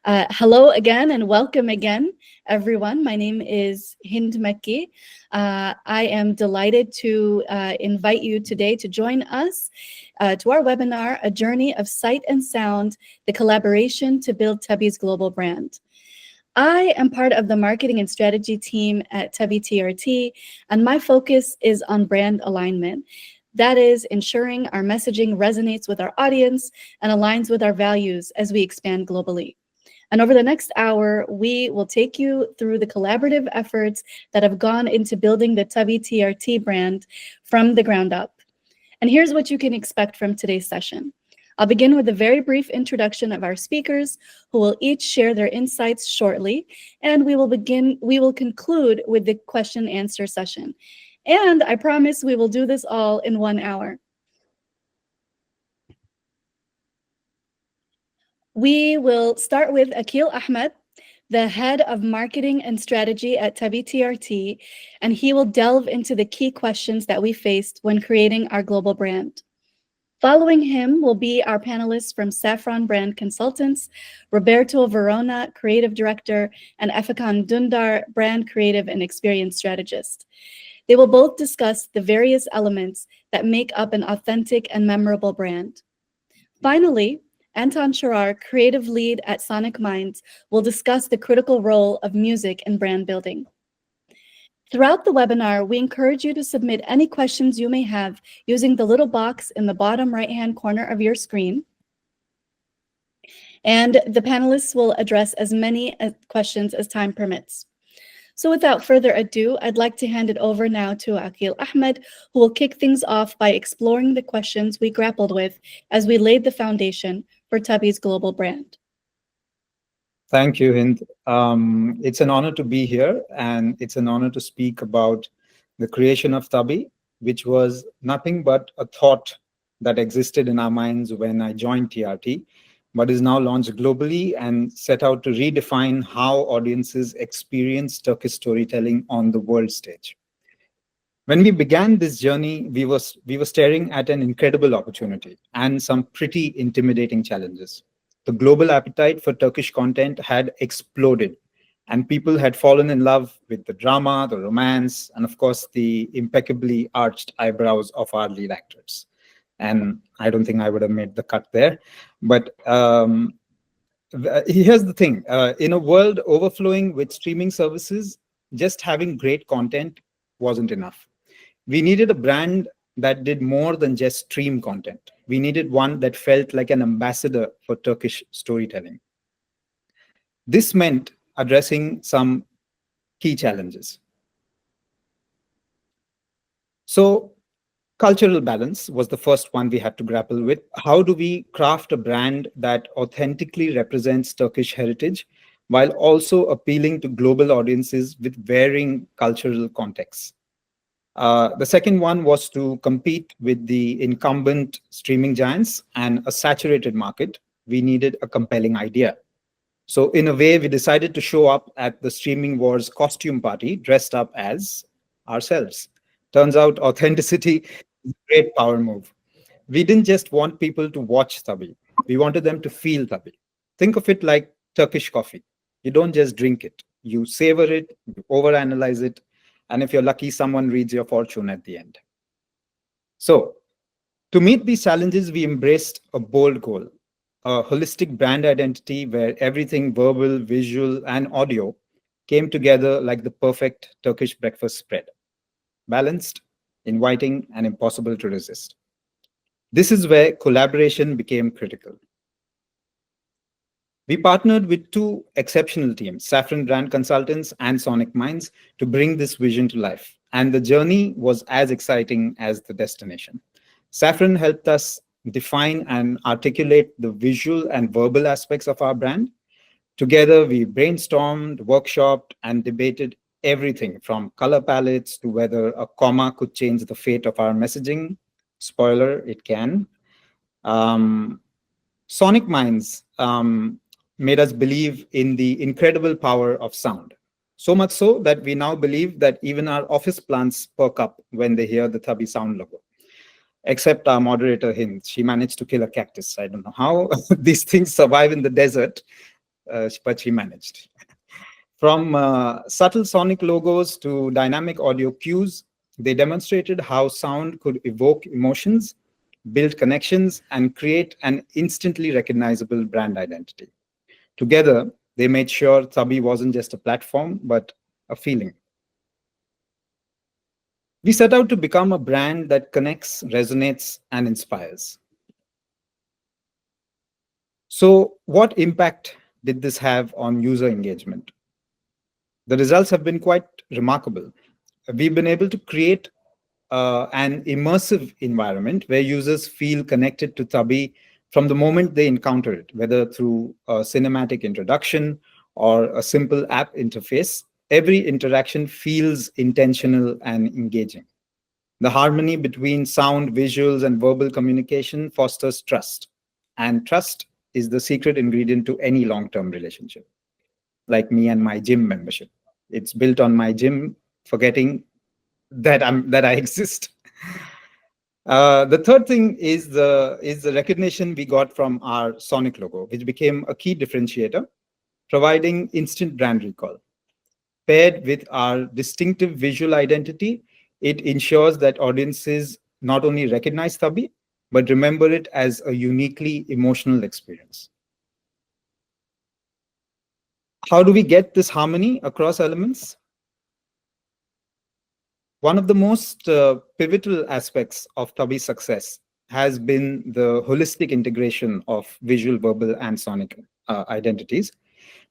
Hello again and welcome again, everyone. My name is Hind Mekki. I am delighted to invite you today to join us to our webinar, A Journey of Sight and Sound, the collaboration to build Tabii's global brand. I am part of the marketing and strategy team at Tabii TRT, and my focus is on brand alignment. That is ensuring our messaging resonates with our audience and aligns with our values as we expand globally. And over the next hour, we will take you through the collaborative efforts that have gone into building the Tabii TRT brand from the ground up. And here's what you can expect from today's session. I'll begin with a very brief introduction of our speakers, who will each share their insights shortly, and we will conclude with the question and answer session. And I promise we will do this all in 1 hour. We will start with Akil Ahmed, the head of marketing and strategy at Tabii TRT, and he will delve into the key questions that we faced when creating our global brand. Following him will be our panelists from Saffron Brand Consultants, Roberto Verona, Creative Director, and Efekan Dundar, Brand Creative and Experience Strategist. They will both discuss the various elements that make up an authentic and memorable brand. Finally, Anton Sharar, Creative Lead at Sonic Minds, will discuss the critical role of music in brand building. Throughout the webinar, we encourage you to submit any questions you may have using the little box in the bottom right-hand corner of your screen. And the panelists will address as many questions as time permits. So without further ado, I'd like to hand it over now to Akil Ahmed, who will kick things off by exploring the questions we grappled with as we laid the foundation for Tabii's global brand. Thank you, Hind. It's an honor to be here, and it's an honor to speak about the creation of Tabii, which was nothing but a thought that existed in our minds when I joined TRT, but is now launched globally and set out to redefine how audiences experience Turkish storytelling on the world stage. When we began this journey, we were staring at an incredible opportunity and some pretty intimidating challenges. The global appetite for Turkish content had exploded, and people had fallen in love with the drama, the romance, and of course, the impeccably arched eyebrows of our lead actors. And I don't think I would have made the cut there. But here's the thing. In a world overflowing with streaming services, just having great content wasn't enough. We needed a brand that did more than just stream content. We needed one that felt like an ambassador for Turkish storytelling. This meant addressing some key challenges. So, cultural balance was the first one we had to grapple with. How do we craft a brand that authentically represents Turkish heritage while also appealing to global audiences with varying cultural contexts? The second one was to compete with the incumbent streaming giants and a saturated market. We needed a compelling idea. So in a way, we decided to show up at the streaming wars costume party dressed up as ourselves. Turns out authenticity is a great power move. We didn't just want people to watch Tabii. We wanted them to feel Tabii. Think of it like Turkish coffee. You don't just drink it. You savor it, you overanalyze it, and if you're lucky, someone reads your fortune at the end. So, to meet these challenges, we embraced a bold goal, a holistic brand identity where everything verbal, visual, and audio came together like the perfect Turkish breakfast spread. Balanced, inviting, and impossible to resist. This is where collaboration became critical. We partnered with two exceptional teams, Saffron Brand Consultants and Sonic Minds, to bring this vision to life. And the journey was as exciting as the destination. Saffron helped us define and articulate the visual and verbal aspects of our brand. Together, we brainstormed, workshopped, and debated everything from color palettes to whether a comma could change the fate of our messaging. Spoiler, it can. Sonic Minds made us believe in the incredible power of sound. So much so that we now believe that even our office plants perk up when they hear the Tabii sound logo. Except our moderator, Hind. She managed to kill a cactus. I don't know how these things survive in the desert. but she managed. From subtle sonic logos to dynamic audio cues, they demonstrated how sound could evoke emotions, build connections, and create an instantly recognizable brand identity. Together, they made sure Tabi wasn't just a platform, but a feeling. We set out to become a brand that connects, resonates, and inspires. So, what impact did this have on user engagement? The results have been quite remarkable. We've been able to create an immersive environment where users feel connected to Tabi from the moment they encounter it, whether through a cinematic introduction or a simple app interface. Every interaction feels intentional and engaging. The harmony between sound, visuals, and verbal communication fosters trust. And trust is the secret ingredient to any long term relationship, like me and my gym membership. It's built on my gym forgetting that I exist. The third thing is the recognition we got from our Sonic logo, which became a key differentiator, providing instant brand recall. Paired with our distinctive visual identity, it ensures that audiences not only recognize Tabi, but remember it as a uniquely emotional experience. How do we get this harmony across elements? One of the most pivotal aspects of Tabi's success has been the holistic integration of visual, verbal, and sonic identities.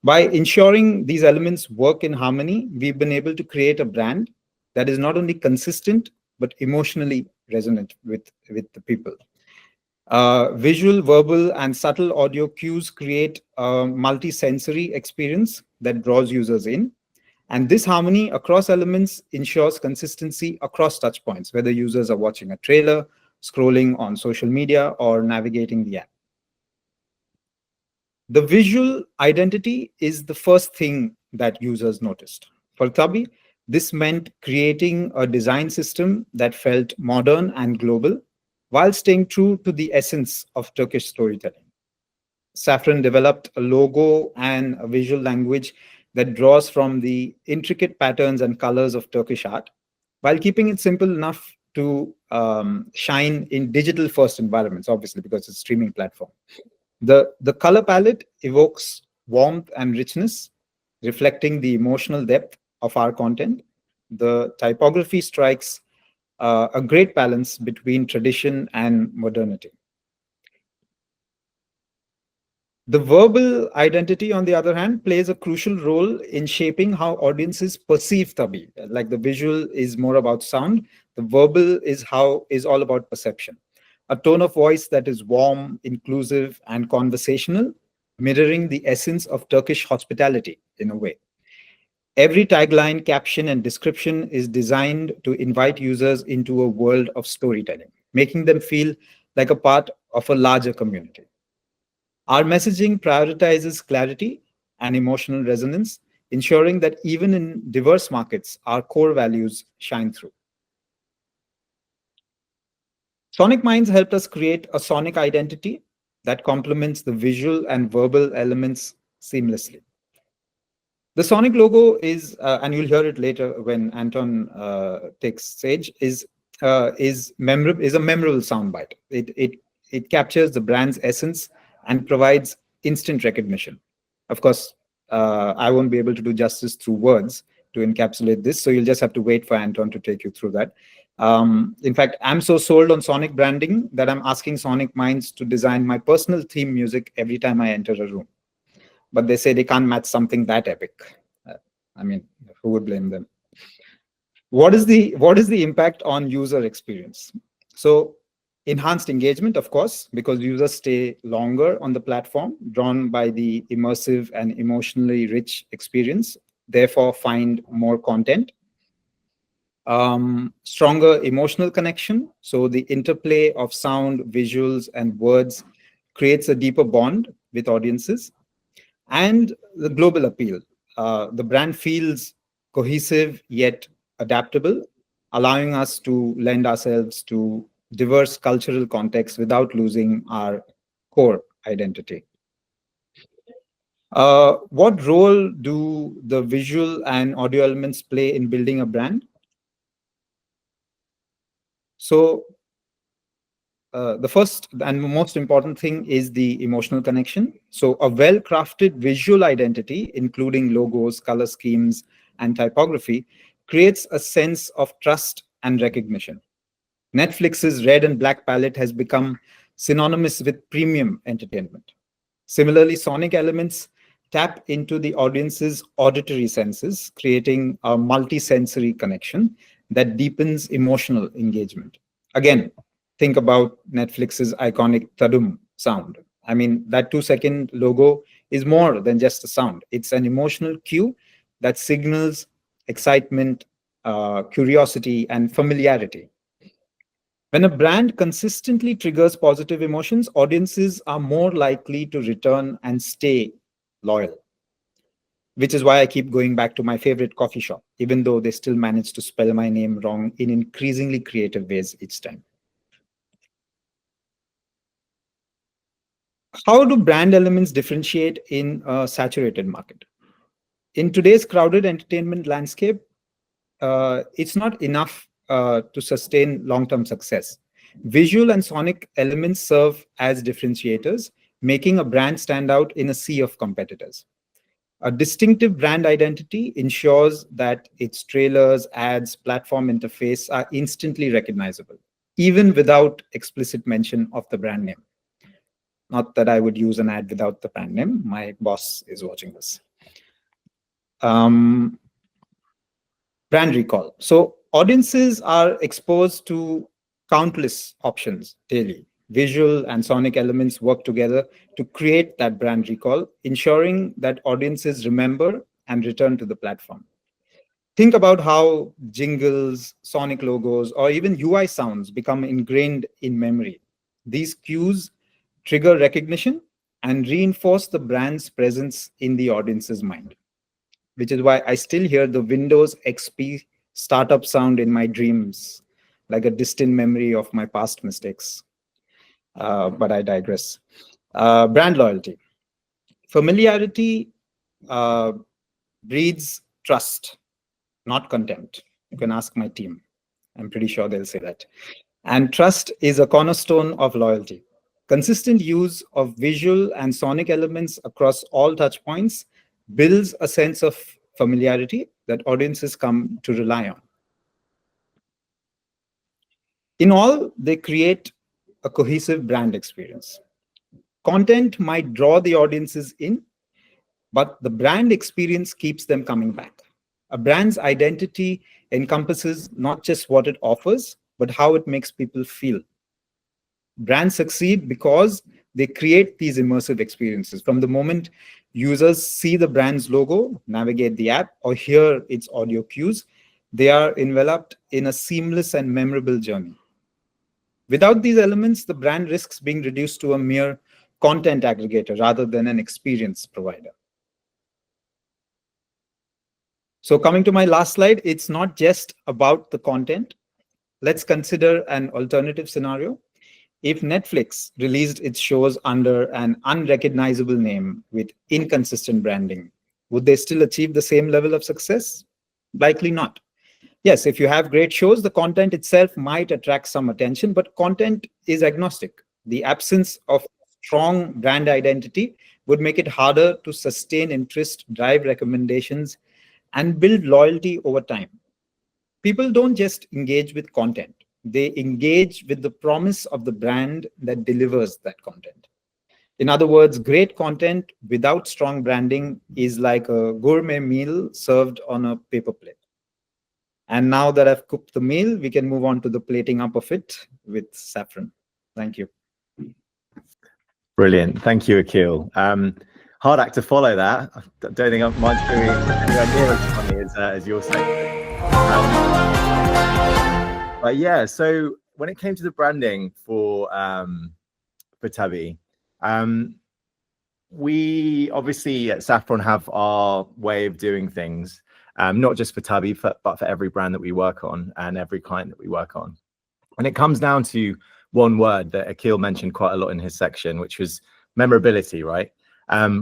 By ensuring these elements work in harmony, we've been able to create a brand that is not only consistent, but emotionally resonant with the people. Visual, verbal, and subtle audio cues create a multi-sensory experience that draws users in. And this harmony across elements ensures consistency across touchpoints, whether users are watching a trailer, scrolling on social media, or navigating the app. The visual identity is the first thing that users noticed. For Tabi, this meant creating a design system that felt modern and global while staying true to the essence of Turkish storytelling. Saffron developed a logo and a visual language that draws from the intricate patterns and colors of Turkish art, while keeping it simple enough to shine in digital first environments, obviously, because it's a streaming platform. The color palette evokes warmth and richness, reflecting the emotional depth of our content. The typography strikes a great balance between tradition and modernity. The verbal identity, on the other hand, plays a crucial role in shaping how audiences perceive Tabi. Like the visual is more about sound, the verbal is all about perception. A tone of voice that is warm, inclusive, and conversational, mirroring the essence of Turkish hospitality in a way. Every tagline, caption, and description is designed to invite users into a world of storytelling, making them feel like a part of a larger community. Our messaging prioritizes clarity and emotional resonance, ensuring that even in diverse markets, our core values shine through. Sonic Minds helped us create a sonic identity that complements the visual and verbal elements seamlessly. The Sonic logo is, and you'll hear it later when Anton takes stage, is a memorable soundbite. It captures the brand's essence and provides instant recognition. Of course, I won't be able to do justice through words to encapsulate this, so you'll just have to wait for Anton to take you through that. In fact, I'm so sold on Sonic branding that I'm asking Sonic Minds to design my personal theme music every time I enter a room. But they say they can't match something that epic. Uh, I mean, who would blame them? What is the impact on user experience? So enhanced engagement, of course, because users stay longer on the platform, drawn by the immersive and emotionally rich experience, therefore find more content. Stronger emotional connection. So the interplay of sound, visuals, and words creates a deeper bond with audiences. And the global appeal. The brand feels cohesive yet adaptable, allowing us to lend ourselves to diverse cultural contexts without losing our core identity. What role do the visual and audio elements play in building a brand? So the first and most important thing is the emotional connection. So a well-crafted visual identity, including logos, color schemes, and typography, creates a sense of trust and recognition. Netflix's red and black palette has become synonymous with premium entertainment. Similarly, sonic elements tap into the audience's auditory senses, creating a multi-sensory connection that deepens emotional engagement. Again, think about Netflix's iconic Tadum sound. I mean, that 2-second logo is more than just a sound. It's an emotional cue that signals excitement, curiosity, and familiarity. When a brand consistently triggers positive emotions, audiences are more likely to return and stay loyal, which is why I keep going back to my favorite coffee shop, even though they still manage to spell my name wrong in increasingly creative ways each time. How do brand elements differentiate in a saturated market? In today's crowded entertainment landscape, it's not enough to sustain long-term success. Visual and sonic elements serve as differentiators, making a brand stand out in a sea of competitors. A distinctive brand identity ensures that its trailers, ads, platform interface are instantly recognizable, even without explicit mention of the brand name. Not that I would use an ad without the brand name. My boss is watching this. Um, Brand recall. So audiences are exposed to countless options daily. Visual and sonic elements work together to create that brand recall, ensuring that audiences remember and return to the platform. Think about how jingles, sonic logos, or even UI sounds become ingrained in memory. These cues trigger recognition and reinforce the brand's presence in the audience's mind, which is why I still hear the Windows XP startup sound in my dreams, like a distant memory of my past mistakes. But I digress. Brand loyalty. Familiarity uh, breeds trust, not contempt. You can ask my team. I'm pretty sure they'll say that. And trust is a cornerstone of loyalty. Consistent use of visual and sonic elements across all touch points builds a sense of familiarity that audiences come to rely on. In all, they create a cohesive brand experience. Content might draw the audiences in, but the brand experience keeps them coming back. A brand's identity encompasses not just what it offers, but how it makes people feel. Brands succeed because they create these immersive experiences. From the moment users see the brand's logo, navigate the app, or hear its audio cues, they are enveloped in a seamless and memorable journey. Without these elements, the brand risks being reduced to a mere content aggregator rather than an experience provider. So coming to my last slide, it's not just about the content. Let's consider an alternative scenario. If Netflix released its shows under an unrecognizable name with inconsistent branding, would they still achieve the same level of success? Likely not. Yes, if you have great shows, the content itself might attract some attention, but content is agnostic. The absence of strong brand identity would make it harder to sustain interest, drive recommendations, and build loyalty over time. People don't just engage with content, they engage with the promise of the brand that delivers that content. In other words, great content without strong branding is like a gourmet meal served on a paper plate. And now that I've cooked the meal, we can move on to the plating up of it with Saffron. Thank you. Brilliant. Thank you, Akhil. Hard act to follow that. I don't think mine's doing anywhere near as funny as your segment. But yeah, so when it came to the branding for tabii, we obviously at Saffron have our way of doing things, not just for tabii, but for every brand that we work on and every client that we work on. And it comes down to one word that Akhil mentioned quite a lot in his section, which was memorability, right?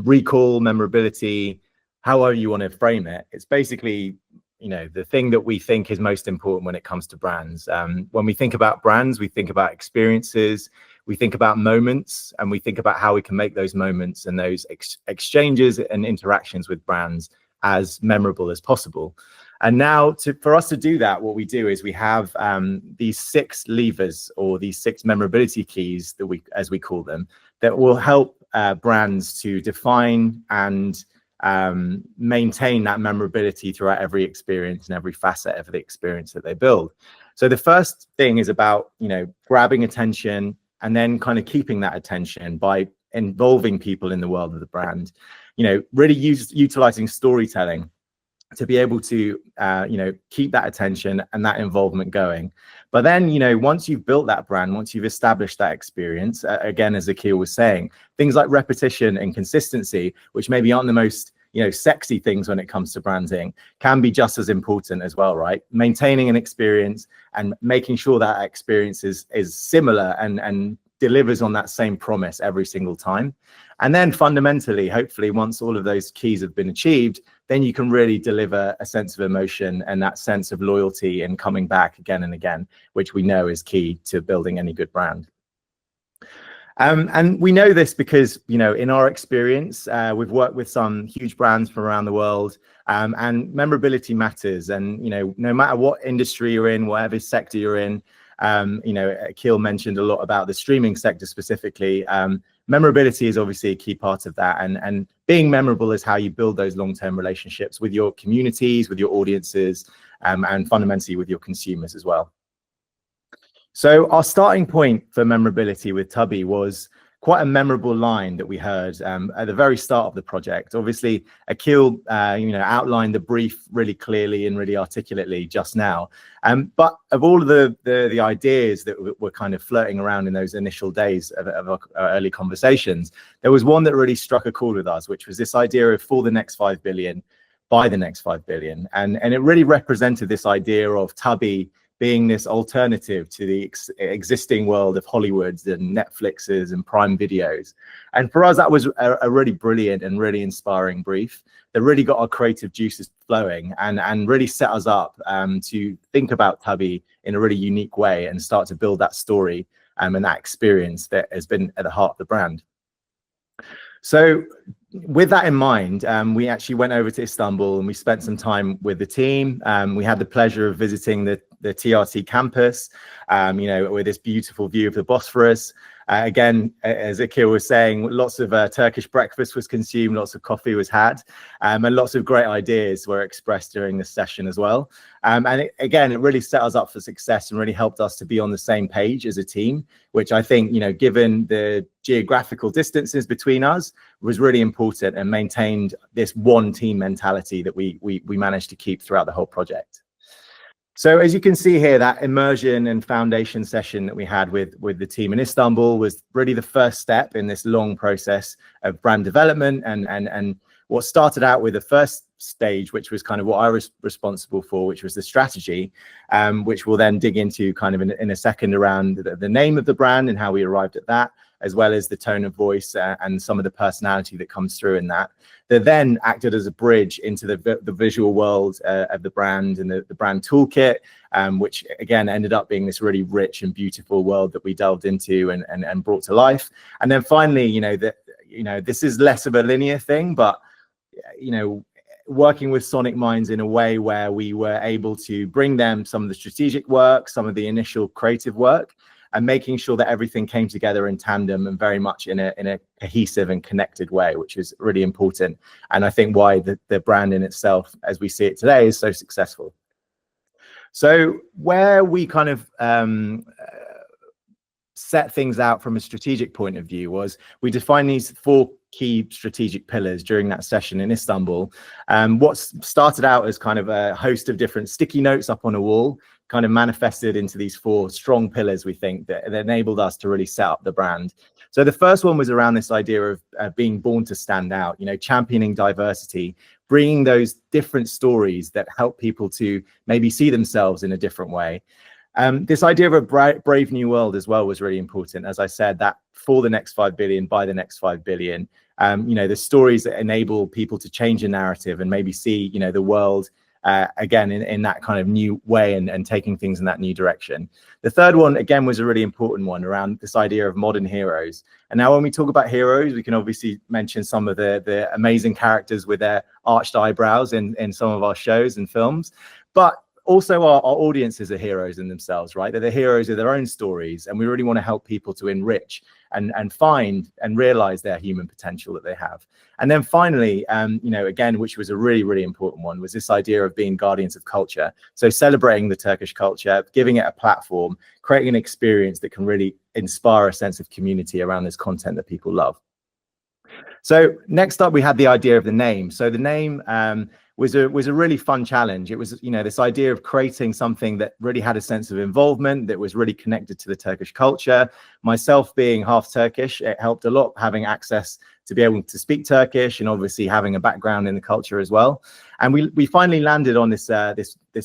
recall, memorability, however you want to frame it. It's basically, you know, the thing that we think is most important when it comes to brands. When we think about brands, we think about experiences, we think about moments, and we think about how we can make those moments and those exchanges and interactions with brands as memorable as possible. And now for us to do that, what we do is we have these 6 levers, or these 6 memorability keys that as we call them, that will help brands to define and maintain that memorability throughout every experience and every facet of the experience that they build. So the first thing is about, you know, grabbing attention and then kind of keeping that attention by involving people in the world of the brand. You know, really utilizing storytelling to be able to, you know, keep that attention and that involvement going. But then, you know, once you've built that brand, once you've established that experience, again, as Akil was saying, things like repetition and consistency, which maybe aren't the most, you know, sexy things when it comes to branding, can be just as important as well, right? Maintaining an experience and making sure that experience is similar and delivers on that same promise every single time. And then fundamentally, hopefully, once all of those keys have been achieved, then you can really deliver a sense of emotion and that sense of loyalty and coming back again and again, which we know is key to building any good brand. And we know this because, you know, in our experience, we've worked with some huge brands from around the world, and memorability matters. And, you know, no matter what industry you're in, whatever sector you're in, you know, Akil mentioned a lot about the streaming sector specifically. Memorability is obviously a key part of that, and being memorable is how you build those long-term relationships with your communities, with your audiences, and fundamentally with your consumers as well. So our starting point for memorability with Tabii was quite a memorable line that we heard at the very start of the project. Obviously, Akil, you know, outlined the brief really clearly and really articulately just now. But of all of the ideas that were kind of flirting around in those initial days of our early conversations, there was one that really struck a chord with us, which was this idea of for the next 5 billion, by the next 5 billion. And it really represented this idea of Tabii being this alternative to the existing world of Hollywoods and Netflixes and Prime Videos. And for us, that was a really brilliant and really inspiring brief that really got our creative juices flowing and really set us up to think about Tabii in a really unique way and start to build that story and that experience that has been at the heart of the brand. So with that in mind, we actually went over to Istanbul and we spent some time with the team. We had the pleasure of visiting the TRT campus, you know, with this beautiful view of the Bosphorus. Again, as Akil was saying, lots of Turkish breakfast was consumed, lots of coffee was had, and lots of great ideas were expressed during this session as well. And again, it really set us up for success and really helped us to be on the same page as a team, which I think, you know, given the geographical distances between us, was really important and maintained this one team mentality that we managed to keep throughout the whole project. So as you can see here, that immersion and foundation session that we had with the team in Istanbul was really the first step in this long process of brand development and what started out with the first stage, which was kind of what I was responsible for, which was the strategy, which we'll then dig into kind of in a second around the name of the brand and how we arrived at that, as well as the tone of voice and some of the personality that comes through in that. They then acted as a bridge into the visual world of the brand and the brand toolkit, which again ended up being this really rich and beautiful world that we delved into and brought to life. And then finally, you know, this is less of a linear thing, but you know, working with Sonic Minds in a way where we were able to bring them some of the strategic work, some of the initial creative work, and making sure that everything came together in tandem and very much in a cohesive and connected way, which is really important. And I think why the brand in itself, as we see it today, is so successful. So where we kind of set things out from a strategic point of view was we defined these 4 key strategic pillars during that session in Istanbul. What started out as kind of a host of different sticky notes up on a wall kind of manifested into these 4 strong pillars, we think, that enabled us to really set up the brand. So the first one was around this idea of being born to stand out, you know, championing diversity, bringing those different stories that help people to maybe see themselves in a different way. This idea of a brave new world as well was really important. As I said, that for the next 5 billion, by the next 5 billion, the stories that enable people to change a narrative and maybe see, the world again in that kind of new way and taking things in that new direction. The third one, again, was a really important one around this idea of modern heroes. And now when we talk about heroes, we can obviously mention some of the amazing characters with their arched eyebrows in some of our shows and films, but also our audiences are heroes in themselves, right? They're the heroes of their own stories, and we really want to help people to enrich and find and realize their human potential that they have. And then finally, again, which was a really, really important one, was this idea of being guardians of culture. So celebrating the Turkish culture, giving it a platform, creating an experience that can really inspire a sense of community around this content that people love. So next up, we had the idea of the name. So the name was a really fun challenge. It was, this idea of creating something that really had a sense of involvement, that was really connected to the Turkish culture. Myself being half Turkish, it helped a lot having access to be able to speak Turkish and obviously having a background in the culture as well. And we finally landed on this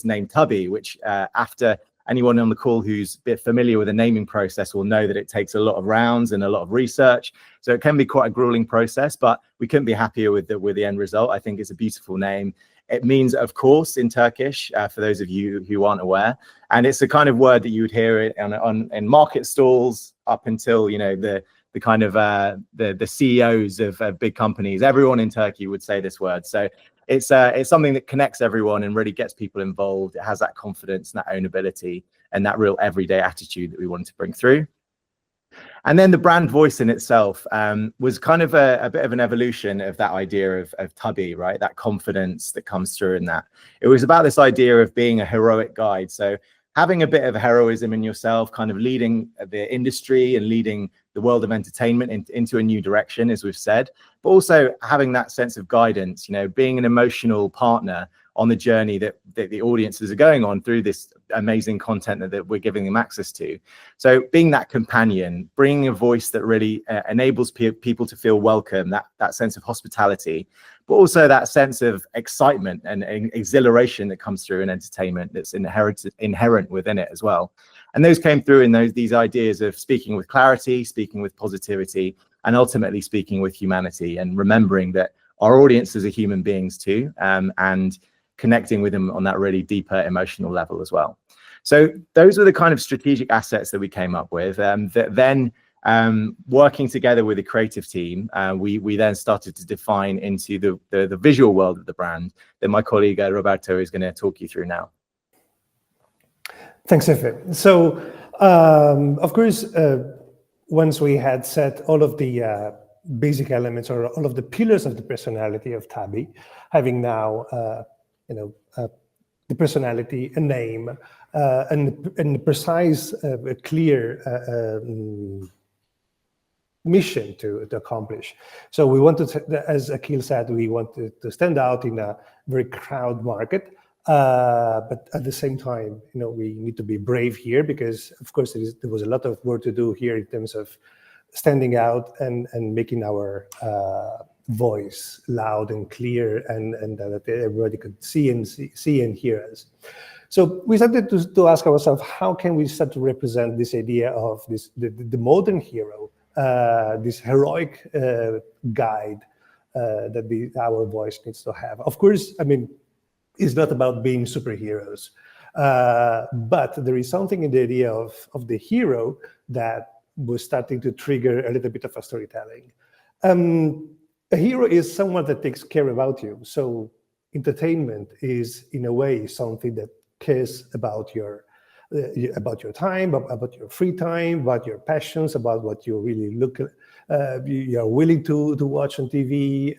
name tabii, which after anyone on the call who's a bit familiar with the naming process will know that it takes a lot of rounds and a lot of research. So it can be quite a grueling process, but we couldn't be happier with the end result. I think it's a beautiful name. It means, of course, in Turkish, for those of you who aren't aware. And it's a kind of word that you would hear it in market stalls up until, the kind of the CEOs of big companies. Everyone in Turkey would say this word. So it's something that connects everyone and really gets people involved. It has that confidence and that ownability and that real everyday attitude that we wanted to bring through. And then the brand voice in itself was kind of a bit of an evolution of that idea of tabii, right? That confidence that comes through in that. It was about this idea of being a heroic guide. So having a bit of heroism in yourself, kind of leading the industry and leading the world of entertainment into a new direction, as we've said, but also having that sense of guidance, being an emotional partner on the journey that the audiences are going on through this amazing content that we're giving them access to. So being that companion, bringing a voice that really enables people to feel welcome, that sense of hospitality, but also that sense of excitement and exhilaration that comes through in entertainment that's inherent within it as well. And those came through in these ideas of speaking with clarity, speaking with positivity, and ultimately speaking with humanity, and remembering that our audiences are human beings too, and connecting with them on that really deeper emotional level as well. So those were the kind of strategic assets that we came up with. That then, working together with the creative team, we then started to define into the visual world of the brand that my colleague Roberto is going to talk you through now. Thanks, Efe. So, of course, once we had set all of the basic elements or all of the pillars of the personality of tabii, having now the personality, a name, and precise, clear mission to accomplish. So we wanted to, as Akil said, we wanted to stand out in a very crowded market, but at the same time, we need to be brave here because, of course, there was a lot of work to do here in terms of standing out and making our voice loud and clear, and that everybody could see and hear us. So we started to ask ourselves, how can we start to represent this idea of the modern hero, this heroic guide that our voice needs to have. Of course, it's not about being superheroes, but there is something in the idea of the hero that was starting to trigger a little bit of a storytelling. A hero is someone that takes care about you. So entertainment is, in a way, something that cares about your time, about your free time, about your passions, about what you really you're willing to watch on TV,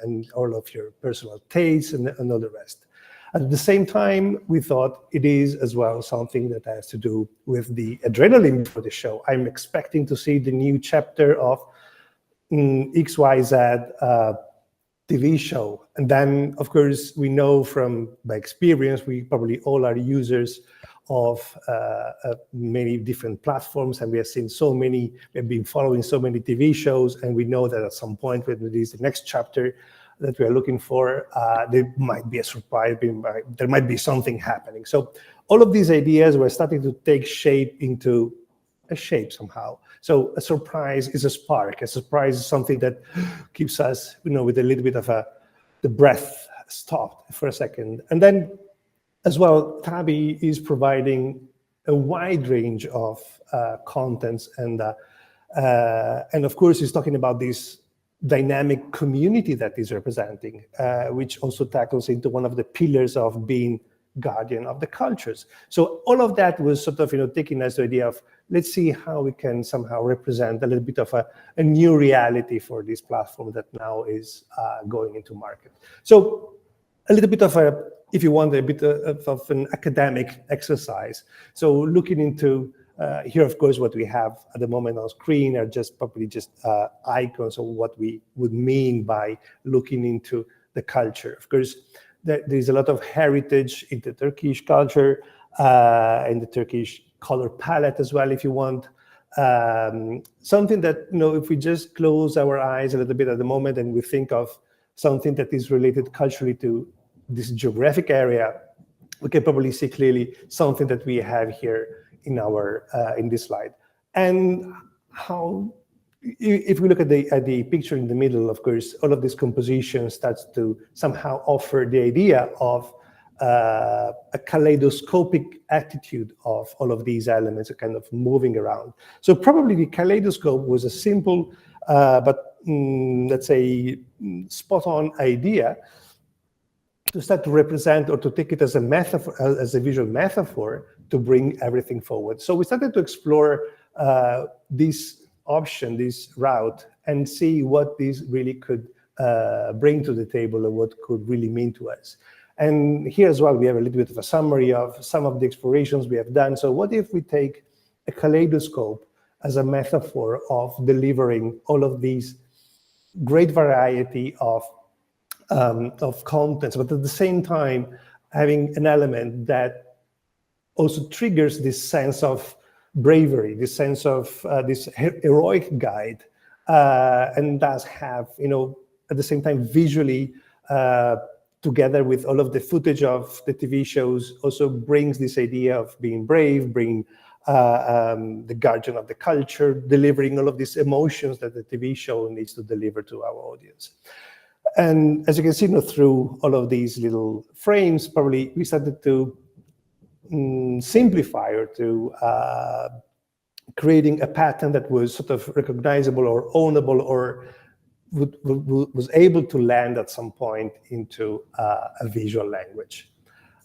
and all of your personal tastes and all the rest. At the same time, we thought it is as well something that has to do with the adrenaline for the show. I'm expecting to see the new chapter of XYZ TV show. And then, of course, we know by experience, we probably all are users of many different platforms, and we have been following so many TV shows, and we know that at some point when it is the next chapter that we are looking for, there might be a surprise, there might be something happening. So all of these ideas were starting to take shape into a shape somehow. So a surprise is a spark. A surprise is something that keeps us, with a little bit of the breath stopped for a second. And then as well, tabii is providing a wide range of contents, and of course, he's talking about this dynamic community that is representing, which also tackles into one of the pillars of being guardian of the cultures. So all of that was sort of, taking us the idea of, let's see how we can somehow represent a little bit of a new reality for this platform that now is going into market. So a little bit of if you want, a bit of an academic exercise. So looking into here, of course, what we have at the moment on screen are probably just icons of what we would mean by looking into the culture. Of course, there's a lot of heritage in the Turkish culture, in the Turkish color palette as well, if you want. Something that, if we just close our eyes a little bit at the moment and we think of something that is related culturally to this geographic area, we can probably see clearly something that we have here in this slide. And how, if we look at the picture in the middle, of course, all of this composition starts to somehow offer the idea of a kaleidoscopic attitude of all of these elements, kind of moving around. So probably the kaleidoscope was a simple, but let's say spot-on idea to start to represent, or to take it as a metaphor, as a visual metaphor, to bring everything forward. So we started to explore this option, this route, and see what this really could bring to the table and what could really mean to us. And here as well, we have a little bit of a summary of some of the explorations we have done. So what if we take a kaleidoscope as a metaphor of delivering all of these great variety of contents, but at the same time, having an element that also triggers this sense of bravery, this sense of this heroic guide, and does have, at the same time, visually, together with all of the footage of the TV shows, also brings this idea of being brave, bringing the guardian of the culture, delivering all of these emotions that the TV show needs to deliver to our audience. And as you can see, through all of these little frames, probably we started to simplify, or to creating a pattern that was sort of recognizable or ownable, or was able to land at some point into a visual language.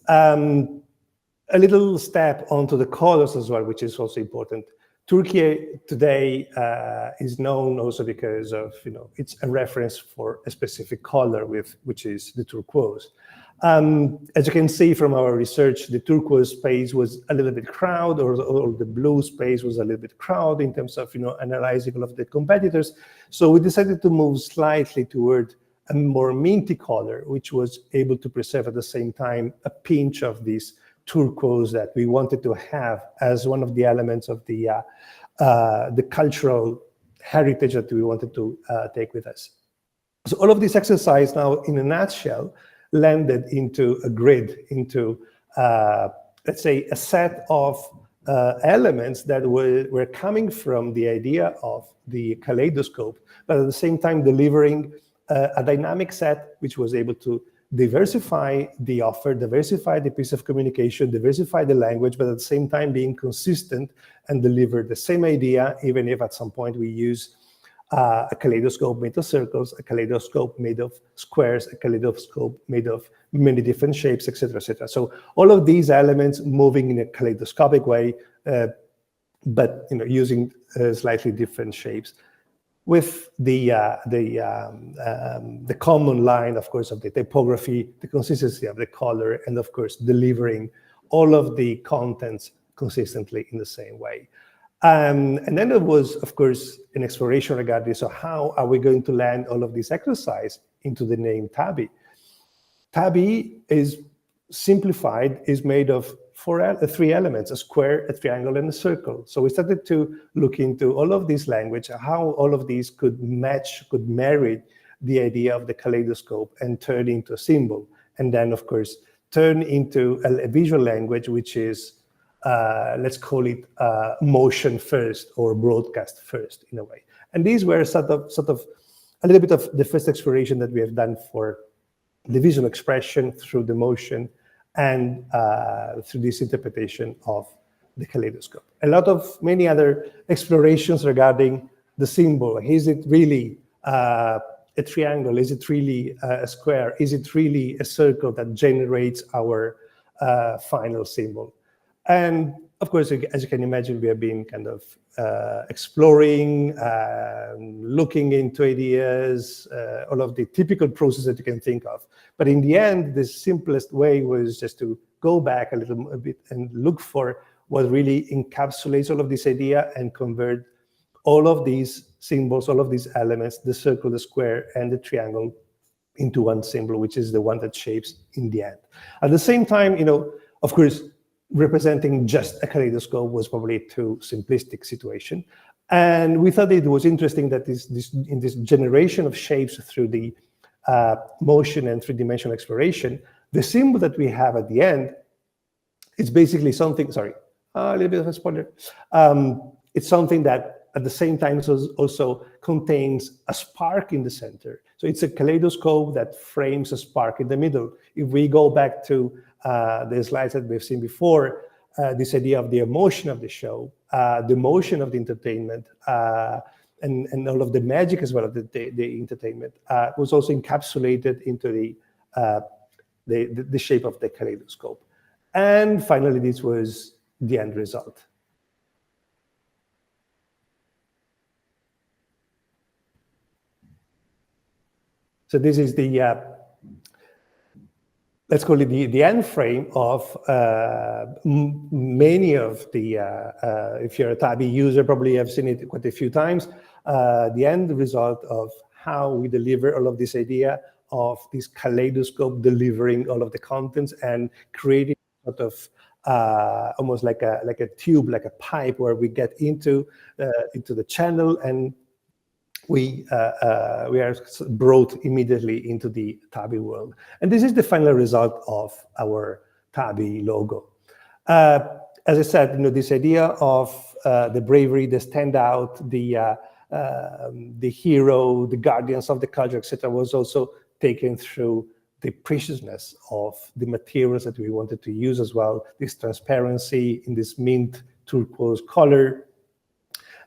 A little step onto the colors as well, which is also important. Turkey today is known also because of, it's a reference for a specific color, which is the turquoise. As you can see from our research, the turquoise space was a little bit crowded, or the blue space was a little bit crowded in terms of, analyzing all of the competitors. So we decided to move slightly toward a more minty color, which was able to preserve at the same time a pinch of this turquoise that we wanted to have as one of the elements of the cultural heritage that we wanted to take with us. So all of this exercise now, in a nutshell, landed into a grid, into, let's say, a set of elements that were coming from the idea of the kaleidoscope, but at the same time delivering a dynamic set which was able to diversify the offer, diversify the piece of communication, diversify the language, but at the same time being consistent and deliver the same idea, even if at some point we use a kaleidoscope made of circles, a kaleidoscope made of squares, a kaleidoscope made of many different shapes, etc., etc. So all of these elements moving in a kaleidoscopic way, but using slightly different shapes, with the common line, of course, of the typography, the consistency of the color, and of course delivering all of the contents consistently in the same way. And then there was, of course, an exploration regarding, so how are we going to land all of this exercise into the name tabii? Tabii is simplified, is made of three elements: a square, a triangle, and a circle. So we started to look into all of this language, how all of these could match, could marry the idea of the kaleidoscope and turn into a symbol. And then, of course, turn into a visual language, which is let's call it motion first or broadcast first in a way. And these were sort of a little bit of the first exploration that we have done for the visual expression through the motion and through this interpretation of the kaleidoscope. A lot of many other explorations regarding the symbol. Is it really a triangle? Is it really a square? Is it really a circle that generates our final symbol? And of course, as you can imagine, we have been kind of exploring, looking into ideas, all of the typical process that you can think of. But in the end, the simplest way was just to go back a bit and look for what really encapsulates all of this idea and convert all of these symbols, all of these elements, the circle, the square, and the triangle into one symbol, which is the one that shapes in the end. At the same time, of course, representing just a kaleidoscope was probably a too simplistic situation. And we thought it was interesting that in this generation of shapes through the motion and three-dimensional exploration, the symbol that we have at the end, it's basically something, sorry, a little bit of a spoiler. It's something that at the same time also contains a spark in the center. So it's a kaleidoscope that frames a spark in the middle. If we go back to the slides that we've seen before, this idea of the emotion of the show, the motion of the entertainment, and all of the magic as well of the entertainment was also encapsulated into the shape of the kaleidoscope. And finally, this was the end result. So this is the, let's call it the end frame of many of the, if you're a tabii user, probably have seen it quite a few times, the end result of how we deliver all of this idea of this kaleidoscope delivering all of the contents and creating sort of almost like a tube, like a pipe, where we get into the channel and we are brought immediately into the tabii world. And this is the final result of our tabii logo. As I said, this idea of the bravery, the standout, the hero, the guardians of the culture, etc., was also taken through the preciousness of the materials that we wanted to use as well, this transparency in this mint turquoise color.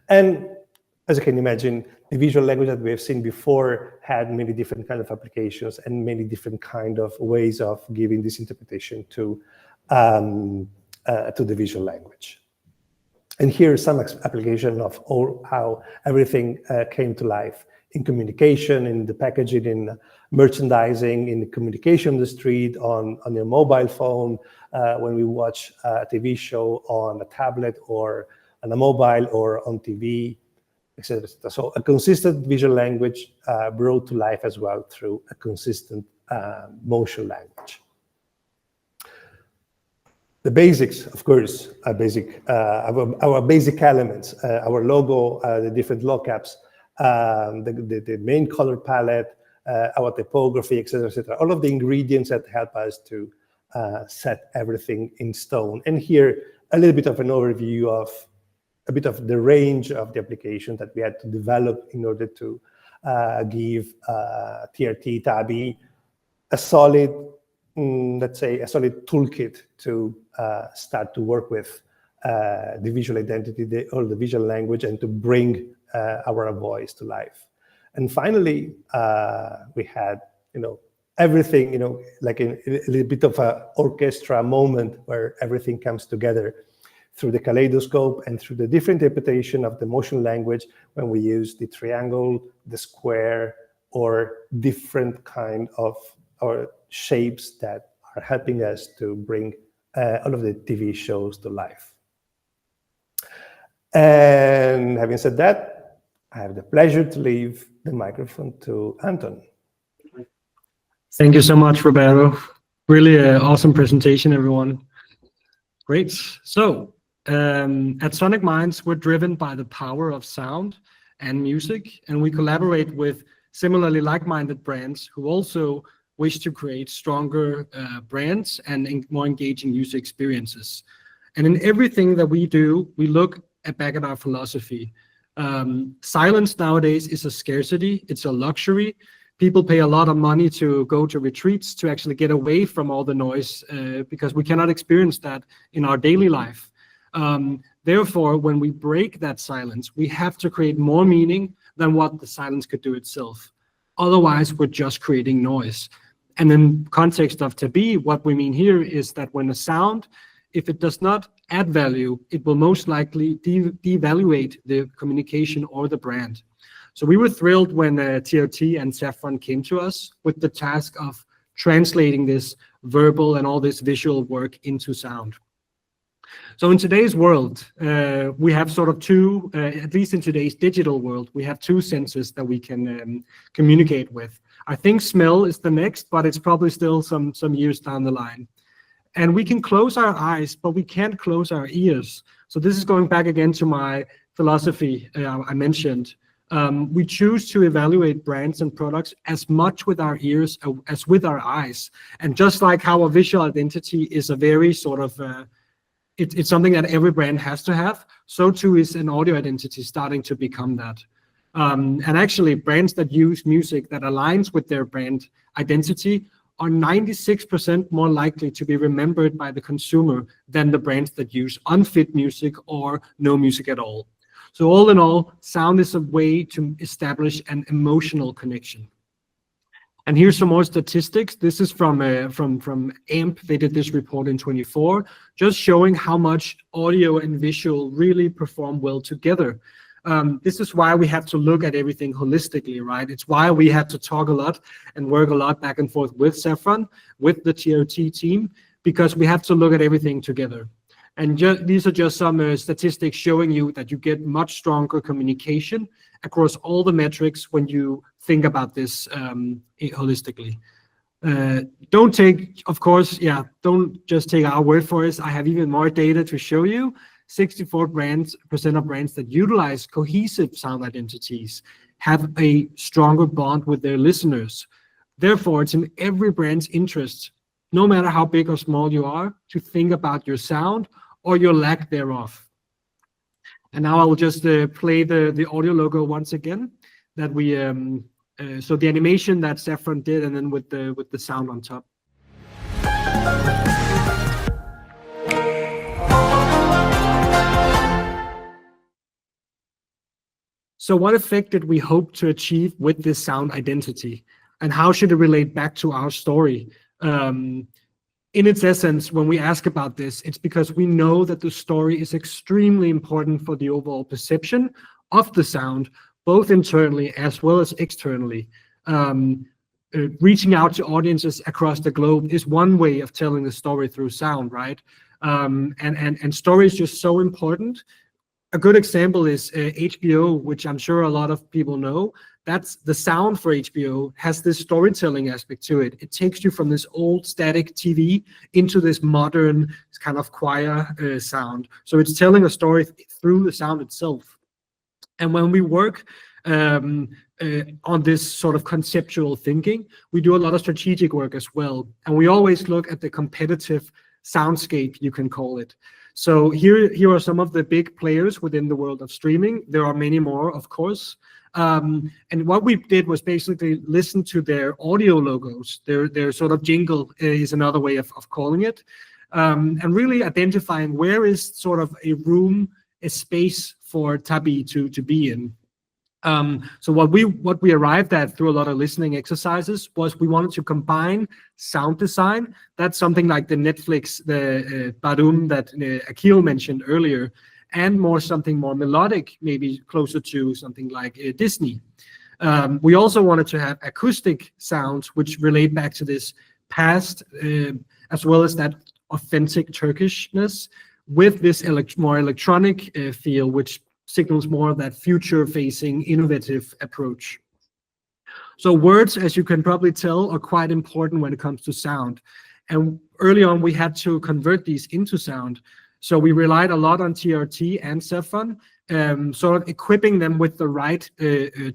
And as you can imagine, the visual language that we have seen before had many different kind of applications and many different kind of ways of giving this interpretation to the visual language. And here is some application of how everything came to life in communication, in the packaging, in merchandising, in the communication on the street, on your mobile phone, when we watch a TV show on a tablet or on a mobile or on TV, etc. etc. So a consistent visual language brought to life as well through a consistent motion language. The basics, of course, are basic. Our basic elements, our logo, the different lockups, the main color palette, our typography, etc., etc. All of the ingredients that help us to set everything in stone. And here, a little bit of an overview of a bit of the range of the application that we had to develop in order to give TRT tabii a solid, let's say, a solid toolkit to start to work with the visual identity, or the visual language, and to bring our voice to life. And finally, we had, everything, like a little bit of an orchestra moment where everything comes together through the kaleidoscope and through the different interpretation of the motion language when we use the triangle, the square, or different kind of shapes that are helping us to bring all of the TV shows to life. And having said that, I have the pleasure to leave the microphone to Anton. Thank you so much, Roberto. Really an awesome presentation, everyone. Great. So at Sonic Minds, we're driven by the power of sound and music, and we collaborate with similarly like-minded brands who also wish to create stronger brands and more engaging user experiences. And in everything that we do, we look back at our philosophy. Silence nowadays is a scarcity, it's a luxury. People pay a lot of money to go to retreats to actually get away from all the noise because we cannot experience that in our daily life. Therefore, when we break that silence, we have to create more meaning than what the silence could do itself. Otherwise, we're just creating noise. And in context of tabii, what we mean here is that when a sound, if it does not add value, it will most likely devaluate the communication or the brand. So we were thrilled when TRT and Saffron came to us with the task of translating this verbal and all this visual work into sound. So in today's world, we have sort of two, at least in today's digital world, we have two senses that we can communicate with. I think smell is the next, but it's probably still some years down the line. And we can close our eyes, but we can't close our ears. So this is going back again to my philosophy I mentioned. We choose to evaluate brands and products as much with our ears as with our eyes. And just like how a visual identity is a very sort of, it's something that every brand has to have, so too is an audio identity starting to become that. And actually, brands that use music that aligns with their brand identity are 96% more likely to be remembered by the consumer than the brands that use unfit music or no music at all. So all in all, sound is a way to establish an emotional connection. And here's some more statistics. This is from AMP. They did this report in 24, just showing how much audio and visual really perform well together. This is why we have to look at everything holistically, right? It's why we had to talk a lot and work a lot back and forth with Saffron, with the TRT team, because we have to look at everything together. And these are just some statistics showing you that you get much stronger communication across all the metrics when you think about this holistically. Don't take, of course, don't just take our word for it. I have even more data to show you. 64% of brands that utilize cohesive sound identities have a stronger bond with their listeners. Therefore, it's in every brand's interest, no matter how big or small you are, to think about your sound or your lack thereof. And now I will just play the audio logo once again. That we so the animation that Saffron did, and then with the sound on top. So what effect did we hope to achieve with this sound identity? And how should it relate back to our story? In its essence, when we ask about this, it's because we know that the story is extremely important for the overall perception of the sound, both internally as well as externally. Reaching out to audiences across the globe is one way of telling the story through sound, right? And story is just so important. A good example is HBO, which I'm sure a lot of people know. That's the sound for HBO has this storytelling aspect to it. It takes you from this old static TV into this modern kind of choir sound. So it's telling a story through the sound itself. And when we work on this sort of conceptual thinking, we do a lot of strategic work as well. And we always look at the competitive soundscape, you can call it. So here are some of the big players within the world of streaming. There are many more, of course. And what we did was basically listen to their audio logos. Their sort of jingle is another way of calling it. And really identifying where is sort of a room, a space for tabii to be in. So what we arrived at through a lot of listening exercises was we wanted to combine sound design. That's something like the Netflix, the Badum that Akil mentioned earlier, and something more melodic, maybe closer to something like Disney. We also wanted to have acoustic sounds which relate back to this past, as well as that authentic Turkishness, with this more electronic feel, which signals more of that future-facing, innovative approach. So words, as you can probably tell, are quite important when it comes to sound. And early on, we had to convert these into sound. So we relied a lot on TRT and Saffron, sort of equipping them with the right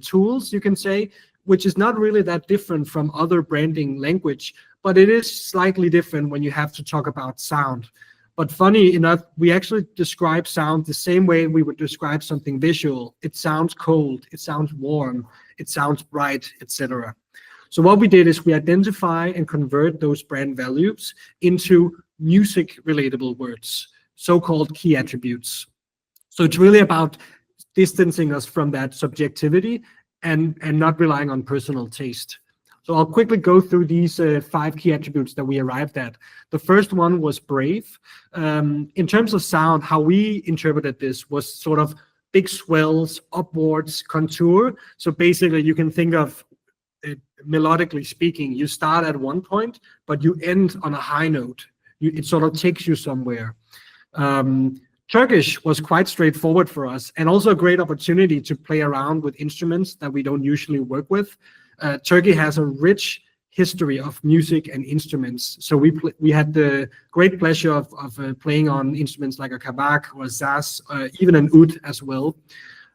tools, you can say, which is not really that different from other branding language, but it is slightly different when you have to talk about sound. But funny enough, we actually describe sound the same way we would describe something visual. It sounds cold, it sounds warm, it sounds bright, etc. So what we did is we identify and convert those brand values into music relatable words, so-called key attributes. So it's really about distancing us from that subjectivity and not relying on personal taste. So I'll quickly go through these 5 key attributes that we arrived at. The first one was brave. In terms of sound, how we interpreted this was sort of big swells, upwards, contour. So basically you can think of it, melodically speaking, you start at one point, but you end on a high note. It sort of takes you somewhere. Turkish was quite straightforward for us, and also a great opportunity to play around with instruments that we don't usually work with. Turkey has a rich history of music and instruments, so we had the great pleasure of playing on instruments like a kabak or a saz, even an oud as well.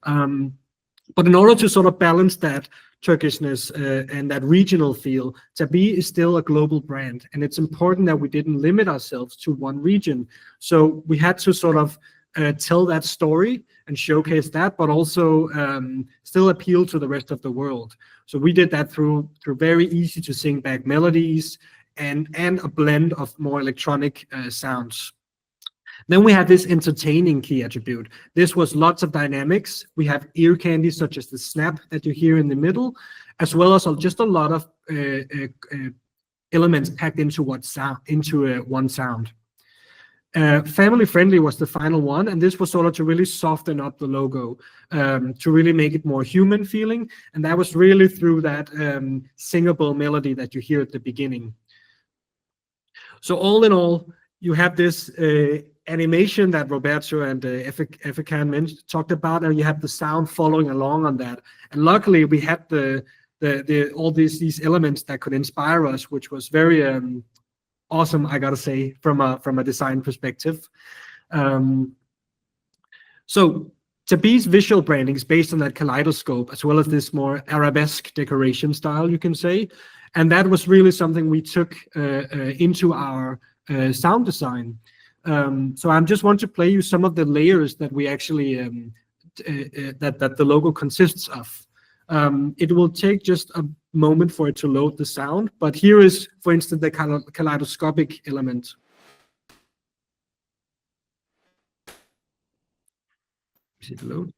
But in order to sort of balance that Turkishness and that regional feel, tabii is still a global brand, and it's important that we didn't limit ourselves to one region. So we had to sort of tell that story and showcase that, but also still appeal to the rest of the world. So we did that through very easy to sing back melodies and a blend of more electronic sounds. Then we have this entertaining key attribute. This was lots of dynamics. We have ear candy such as the snap that you hear in the middle, as well as just a lot of elements packed into one sound. Family friendly was the final one, and this was sort of to really soften up the logo, to really make it more human feeling, and that was really through that singable melody that you hear at the beginning. So all in all, you have this animation that Roberto and Efekan talked about, and you have the sound following along on that. And luckily, we had all these elements that could inspire us, which was very awesome, I gotta say, from a design perspective. So tabii's visual branding is based on that kaleidoscope, as well as this more arabesque decoration style, you can say. And that was really something we took into our sound design. So I just want to play you some of the layers that we actually that the logo consists of. It will take just a moment for it to load the sound, but here is, for instance, the kaleidoscopic element. Is it load?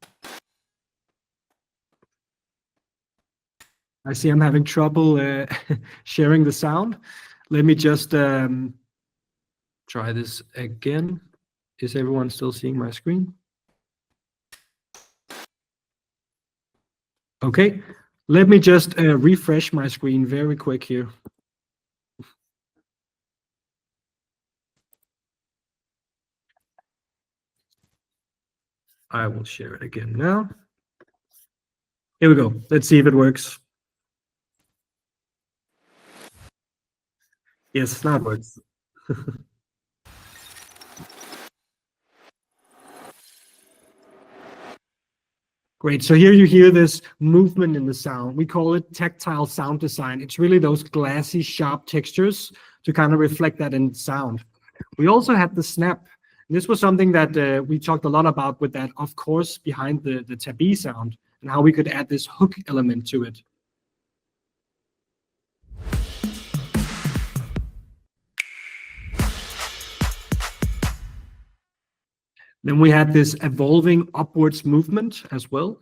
I see I'm having trouble sharing the sound. Let me just try this again. Is everyone still seeing my screen? Okay, let me just refresh my screen very quick here. I will share it again now. Here we go. Let's see if it works. Yes, now it works. Great. So here you hear this movement in the sound. We call it tactile sound design. It's really those glassy, sharp textures to kind of reflect that in sound. We also had the snap. This was something that we talked a lot about with that, of course, behind the tabii sound, and how we could add this hook element to it. Then we had this evolving upwards movement as well.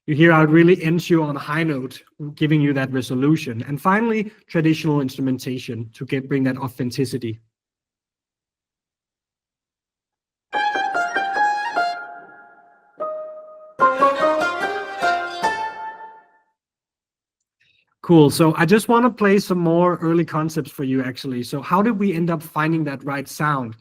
You hear how it really ends you on a high note, giving you that resolution. And finally, traditional instrumentation to bring that authenticity. Cool. So I just want to play some more early concepts for you, actually. So how did we end up finding that right sound?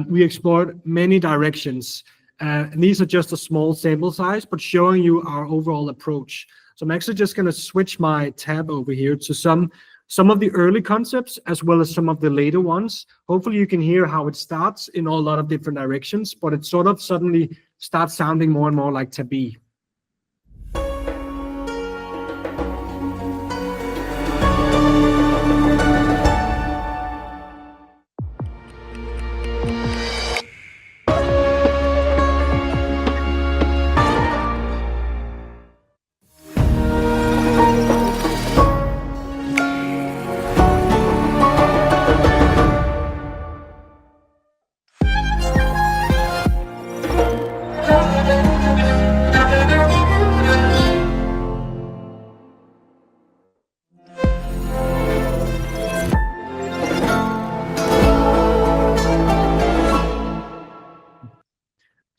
We explored many directions. And these are just a small sample size, but showing you our overall approach. So I'm actually just going to switch my tab over here to some of the early concepts, as well as some of the later ones. Hopefully you can hear how it starts in a lot of different directions, but it sort of suddenly starts sounding more and more like tabii.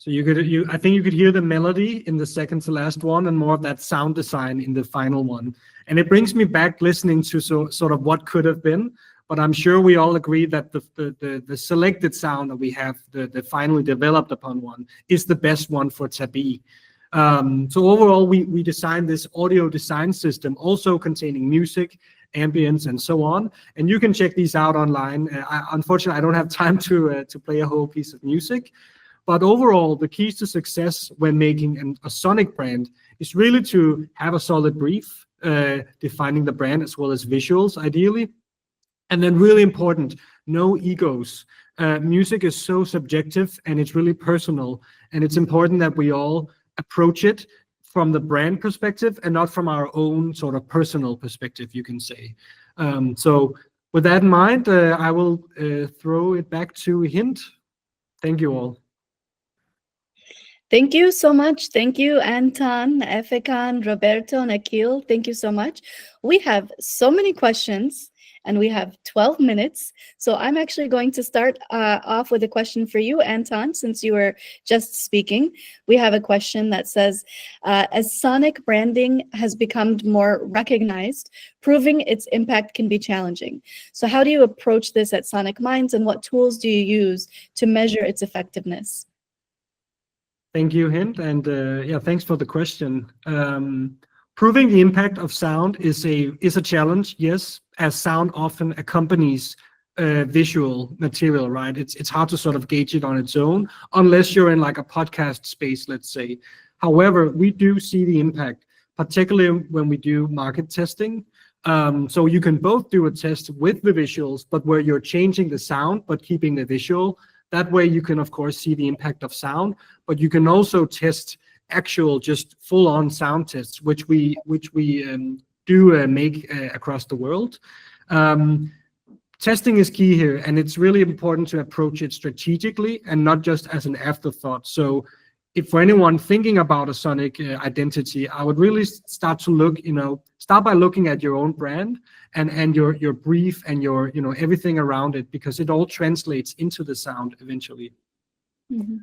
So I think you could hear the melody in the second to last one, and more of that sound design in the final one. And it brings me back listening to sort of what could have been. But I'm sure we all agree that the selected sound that we have, the finally developed upon one, is the best one for tabii. So overall, we designed this audio design system, also containing music, ambience, and so on. And you can check these out online. Unfortunately, I don't have time to play a whole piece of music. But overall, the keys to success when making a sonic brand is really to have a solid brief, defining the brand as well as visuals, ideally. And then really important, no egos. Music is so subjective and it's really personal. And it's important that we all approach it from the brand perspective and not from our own sort of personal perspective, you can say. So with that in mind, I will throw it back to Hint. Thank you all. Thank you so much. Thank you, Anton, Efekan, Roberto, and Akil. Thank you so much. We have so many questions, and we have 12 minutes. So I'm actually going to start off with a question for you, Anton, since you were just speaking. We have a question that says, as sonic branding has become more recognized, proving its impact can be challenging. So how do you approach this at Sonic Minds, and what tools do you use to measure its effectiveness? Thank you, Hint, and yeah, thanks for the question. Proving the impact of sound is a challenge, yes, as sound often accompanies visual material, right? It's hard to sort of gauge it on its own, unless you're in like a podcast space, let's say. However, we do see the impact, particularly when we do market testing. So you can both do a test with the visuals, but where you're changing the sound but keeping the visual. That way you can, of course, see the impact of sound, but you can also test actual just full-on sound tests, which we do make across the world. Testing is key here, and it's really important to approach it strategically and not just as an afterthought. So if for anyone thinking about a sonic identity, I would really start to look, start by looking at your own brand and your brief and your, everything around it, because it all translates into the sound eventually. Mm-hmm.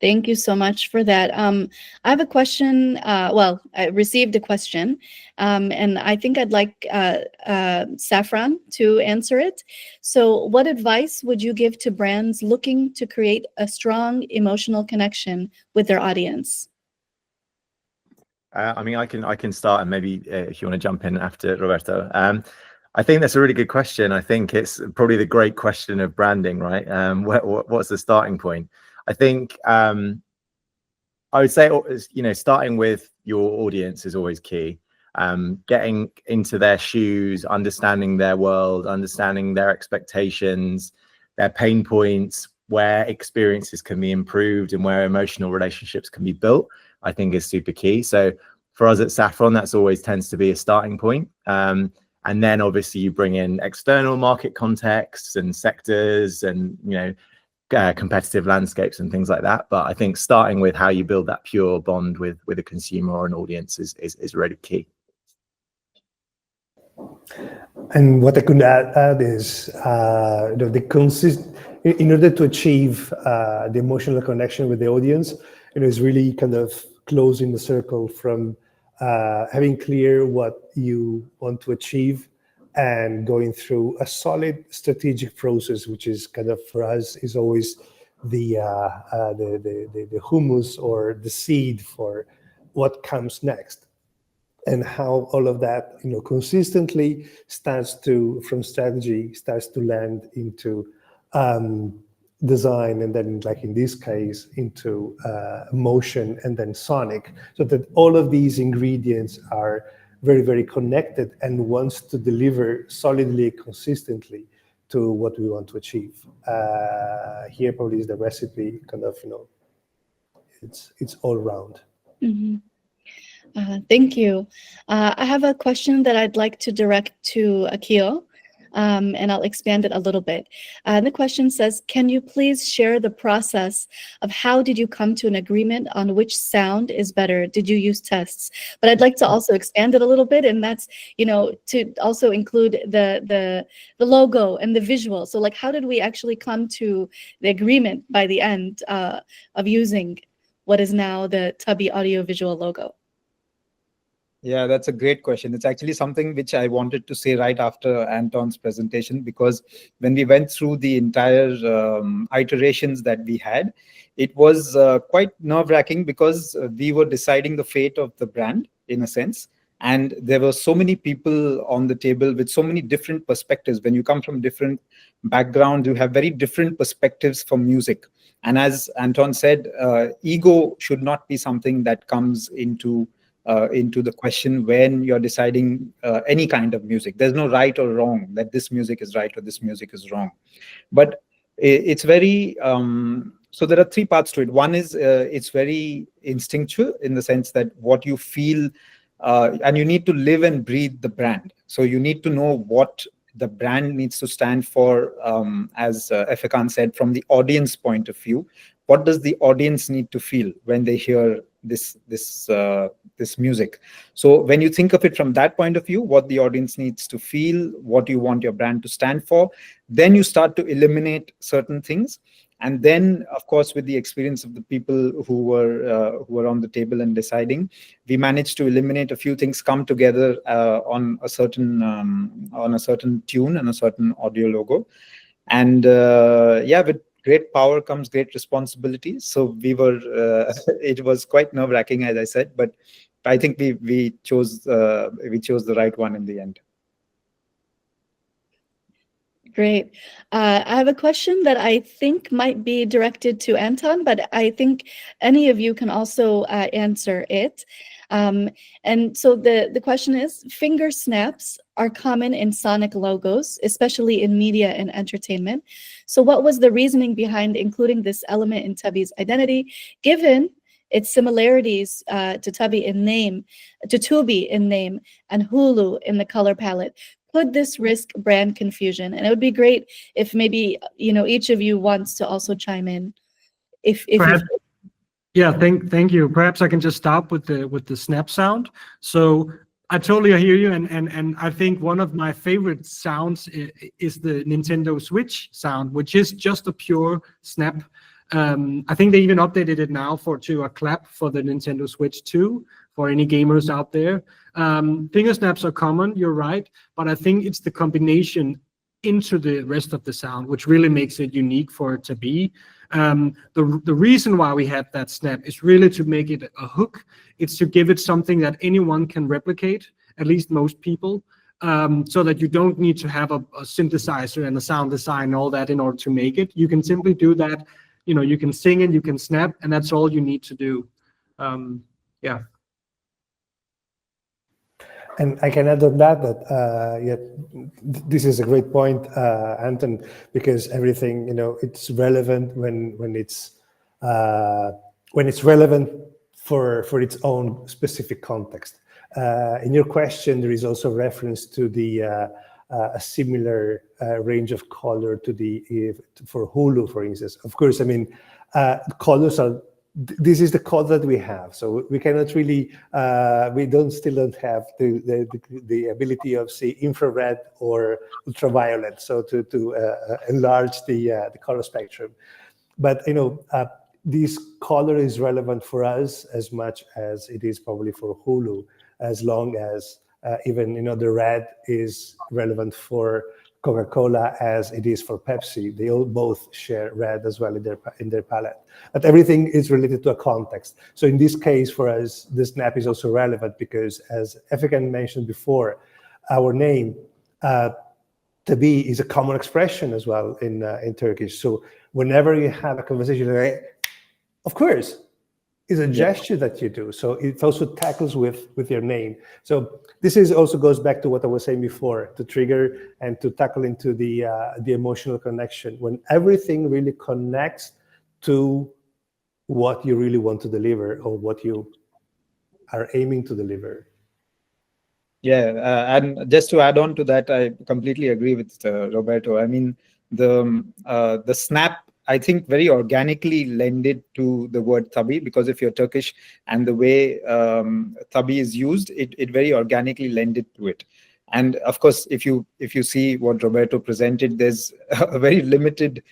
Thank you so much for that. I have a question. Well, I received a question, and I think I'd like Saffron to answer it. So what advice would you give to brands looking to create a strong emotional connection with their audience? I mean, I can start, and maybe if you want to jump in after Roberto. I think that's a really good question. I think it's probably the great question of branding, right? What's the starting point? I think I would say, starting with your audience is always key. Getting into their shoes, understanding their world, understanding their expectations, their pain points, where experiences can be improved and where emotional relationships can be built, I think is super key. So for us at Saffron, that's always tends to be a starting point. And then obviously you bring in external market contexts and sectors and, competitive landscapes and things like that. But I think starting with how you build that pure bond with a consumer or an audience is really key. And what I could add is, in order to achieve the emotional connection with the audience, is really kind of closing the circle from having clear what you want to achieve and going through a solid strategic process, which is kind of, for us, is always the humus or the seed for what comes next, and how all of that, consistently from strategy starts to land into design, and then, like in this case, into motion, and then sonic, so that all of these ingredients are very, very connected and wants to deliver solidly, consistently to what we want to achieve. Here probably is the recipe, kind of, it's all around. Mm-hmm. Thank you. I have a question that I'd like to direct to Akil. and I'll expand it a little bit. The question says, can you please share the process of how did you come to an agreement on which sound is better? Did you use tests? But I'd like to also expand it a little bit, and that's, to also include the logo and the visual. So like, how did we actually come to the agreement by the end of using what is now the tabii audiovisual logo? Yeah, that's a great question. It's actually something which I wanted to say right after Anton's presentation, because when we went through the entire iterations that we had, it was quite nerve-wracking, because we were deciding the fate of the brand in a sense. And there were so many people on the table with so many different perspectives. When you come from different backgrounds, you have very different perspectives from music. And as Anton said, ego should not be something that comes into the question when you're deciding any kind of music. There's no right or wrong, that this music is right or this music is wrong. But it's very, so there are three parts to it. One is it's very instinctual, in the sense that what you feel, and you need to live and breathe the brand. So you need to know what the brand needs to stand for, as Efekan said, from the audience point of view. What does the audience need to feel when they hear this music? So when you think of it from that point of view, what the audience needs to feel, what you want your brand to stand for, then you start to eliminate certain things. And then, of course, with the experience of the people who were on the table and deciding, we managed to eliminate a few things, come together on a certain tune and a certain audio logo. And yeah, with great power comes great responsibility. So we were, it was quite nerve-wracking, as I said, but I think we chose the right one in the end. Great. I have a question that I think might be directed to Anton, but I think any of you can also answer it. And so the question is, finger snaps are common in sonic logos, especially in media and entertainment. So what was the reasoning behind including this element in Tabii's identity, given its similarities to Tabii in name, to Tubi in name, and Hulu in the color palette? Could this risk brand confusion? And it would be great if maybe, each of you wants to also chime in. If Perhaps, yeah, thank you. Perhaps I can just start with the snap sound. So I totally hear you, and I think one of my favorite sounds is the Nintendo Switch sound, which is just a pure snap. I think they even updated it now to a clap for the Nintendo Switch 2 for any gamers out there. Finger snaps are common, you're right, but I think it's the combination into the rest of the sound which really makes it unique for it to be. The reason why we had that snap is really to make it a hook. It's to give it something that anyone can replicate, at least most people, so that you don't need to have a synthesizer and a sound design and all that in order to make it. You can simply do that. You can sing and you can snap, and that's all you need to do. Yeah. And I can add on that yeah, this is a great point, Anton, because everything, it's relevant when it's relevant for its own specific context. In your question, there is also reference to the a similar range of color to for Hulu, for instance. Of course, I mean, colors are. This is the color that we have, so we cannot really, still don't have the ability of, say, infrared or ultraviolet, so to enlarge the color spectrum. But this color is relevant for us as much as it is probably for Hulu, as long as even the red is relevant for Coca-Cola as it is for Pepsi. They all both share red as well in their palette. But everything is related to a context. So in this case, for us, the snap is also relevant because, as Efekan mentioned before, our name, tabii, is a common expression as well in Turkish. So whenever you have a conversation, of course, it's a gesture that you do. So it also tackles with your name. So this also goes back to what I was saying before, to trigger and to tackle into the emotional connection. When everything really connects to what you really want to deliver or what you are aiming to deliver. Yeah, and just to add on to that, I completely agree with Roberto. I mean, the snap, I think, very organically lended to the word tabii, because if you're Turkish and the way tabii is used, it very organically lended to it. And of course, if you see what Roberto presented, there's a very limited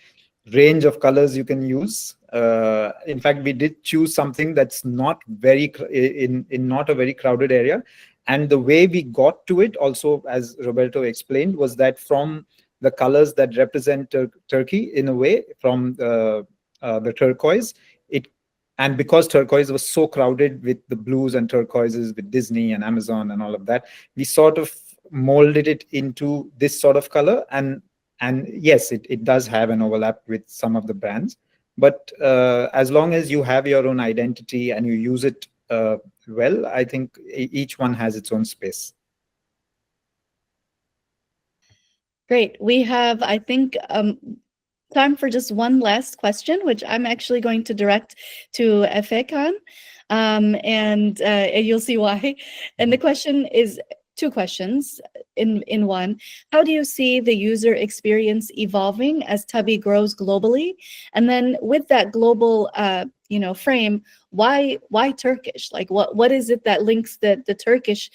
range of colors you can use. In fact, we did choose something that's not in not a very crowded area. And the way we got to it also, as Roberto explained, was that from the colors that represent Turkey, in a way, from the turquoise, and because turquoise was so crowded with the blues and turquoises with Disney and Amazon and all of that, we sort of molded it into this sort of color. And yes, it does have an overlap with some of the brands, but as long as you have your own identity and you use it well, I think each one has its own space. Great. We have, I think, time for just one last question, which I'm actually going to direct to Efekan, and you'll see why. And the question is two questions in one. How do you see the user experience evolving as tabii grows globally? And then with that global frame, why Turkish? Like what is it that links the Turkish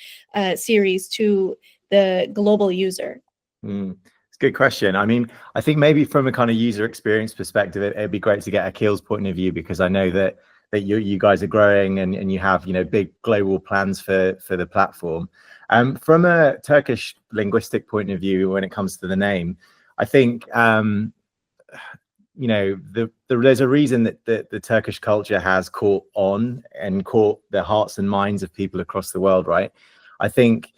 series to the global user? It's a good question. I mean, I think maybe from a kind of user experience perspective, it'd be great to get Akil's point of view, because I know that you guys are growing and you have big global plans for the platform. From a Turkish linguistic point of view, when it comes to the name, I think there's a reason that the Turkish culture has caught on and caught the hearts and minds of people across the world, right? I think,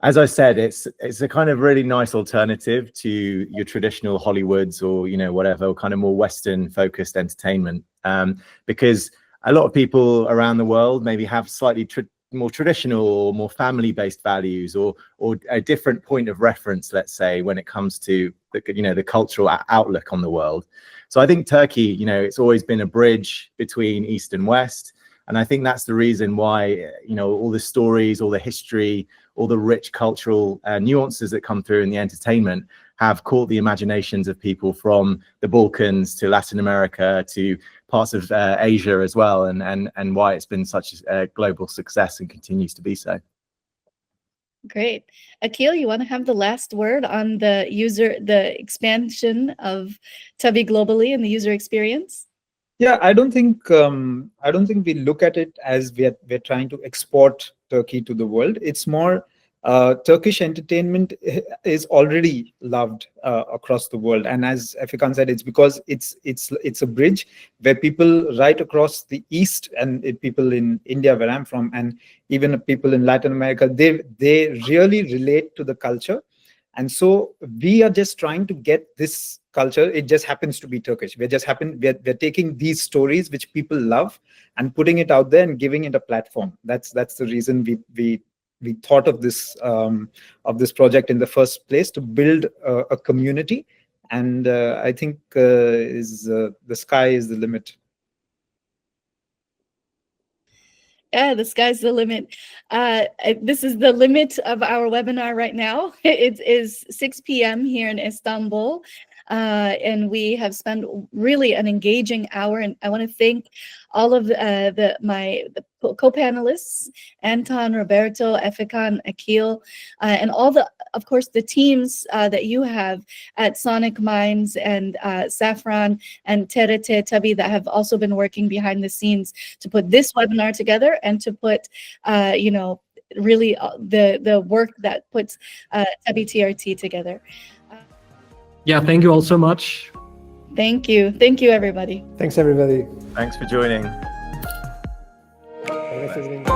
as I said, it's a kind of really nice alternative to your traditional Hollywoods or whatever kind of more Western focused entertainment, because a lot of people around the world maybe have slightly more traditional or more family-based values, or a different point of reference, let's say, when it comes to the cultural outlook on the world. So I think Turkey, it's always been a bridge between East and West. And I think that's the reason why, all the stories, all the history, all the rich cultural nuances that come through in the entertainment have caught the imaginations of people from the Balkans to Latin America to parts of Asia as well, and why it's been such a global success and continues to be so. Great. Akil, you want to have the last word on the expansion of tabii globally and the user experience? Yeah, I don't think we look at it as we're trying to export Turkey to the world. It's more Turkish entertainment is already loved across the world, and as Efekan said, it's because it's a bridge where people right across the East and people in India, where I'm from, and even people in Latin America, they really relate to the culture. And so we are just trying to get this culture. It just happens to be Turkish. We're taking these stories which people love and putting it out there and giving it a platform. That's the reason we thought of this project in the first place, to build a community. And I think the sky is the limit. Yeah, the sky's the limit. This is the limit of our webinar right now. It is 6 p.m. here in Istanbul, and we have spent really an engaging hour. And I want to thank all of my co-panelists, Anton, Roberto, Efekan, Akil, and all of course, the teams that you have at Sonic Minds and Saffron and TRT Tabii that have also been working behind the scenes to put this webinar together and to put, really the work that puts Tabii TRT together. Yeah, thank you all so much. Thank you. Thank you, everybody. Thanks, everybody. Thanks for joining. Have a nice evening.